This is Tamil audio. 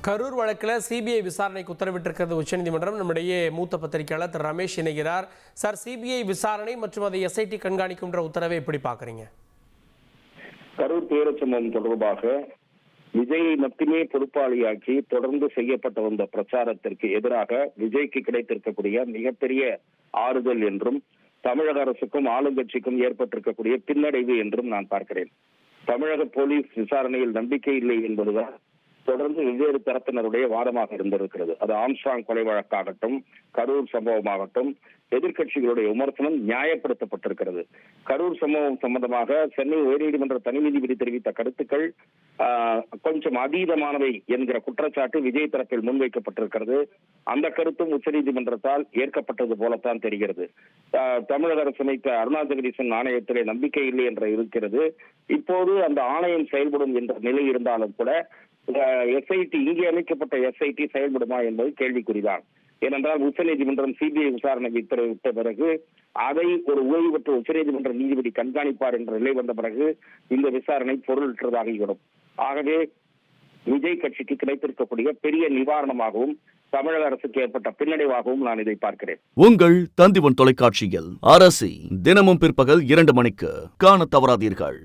கரூர் வழக்கில் சிபிஐ விசாரணைக்கு உத்தரவிட்டிருக்கிறது உச்சநீதிமன்றம். நம்முடைய மூத்த பத்திரிகையாளர் திரு ரமேஷ் இணைகிறார். சார், சிபிஐ விசாரணை மற்றும் அதை எஸ்ஐடி கண்காணிக்கும்ன்ற உத்தரவை எப்படி பாக்குறீங்க? கரூர் துயர சம்பவம் தொடர்பாக விஜயை மட்டுமே பொறுப்பாளியாக்கி தொடர்ந்து செய்யப்பட்ட வந்த பிரச்சாரத்திற்கு எதிராக விஜய்க்கு கிடைத்திருக்கக்கூடிய மிகப்பெரிய ஆறுதல் என்றும் தமிழக அரசுக்கும் ஆளுங்கட்சிக்கும் ஏற்பட்டிருக்கக்கூடிய பின்னடைவு என்றும் நான் பார்க்கிறேன். தமிழக போலீஸ் விசாரணையில் நம்பிக்கை இல்லை என்பதுதான் தொடர்ந்து வெவ்வேறு தரப்பினருடைய வாதமாக இருந்திருக்கிறது. அது ஆம்ஸ்ட்ராங் கொலை வழக்காகட்டும், கரூர் சம்பவமாகட்டும், எதிர்கட்சிகளுடைய விமர்சனம் நியாயப்படுத்தப்பட்டிருக்கிறது. கரூர் சம்பவம் சம்பந்தமாக சென்னை உயர்நீதிமன்ற தனி நீதிபதி தெரிவித்த கருத்துக்கள் கொஞ்சம் அதீதமானவை என்கிற குற்றச்சாட்டு விஜய் தரப்பில் முன்வைக்கப்பட்டிருக்கிறது. அந்த கருத்தும் உச்சநீதிமன்றத்தால் ஏற்கப்பட்டது போலத்தான் தெரிகிறது. தமிழக அரசு அமைத்த அருணா ஜெகதீசன் ஆணையத்திலே நம்பிக்கை இல்லை என்ற இருக்கிறது. இப்போது அந்த ஆணையம் செயல்படும் என்ற நிலை இருந்தாலும் கூட எஸ்ஐடி, இங்கே அமைக்கப்பட்ட எஸ்ஐடி செயல்படுமா என்பது கேள்விக்குறிதான். ஏனென்றால் உச்சநீதிமன்றம் சிபிஐ விசாரணை உத்தரவிட்ட பிறகு அதை ஒரு ஓய்வு பெற்ற உச்சநீதிமன்ற நீதிபதி கண்காணிப்பார் என்ற நிலை வந்த பிறகு இந்த விசாரணை பொருளற்றதாகிவிடும். ஆகவே விஜய் கட்சிக்கு கிடைத்திருக்கக்கூடிய பெரிய நிவாரணமாகவும் தமிழக அரசுக்கு ஏற்பட்ட பின்னடைவாகவும் நான் இதை பார்க்கிறேன். உங்கள் தந்திவன் தொலைக்காட்சியில் அரசி தினமும் பிற்பகல் 2 மணிக்கு காண தவறாதீர்கள்.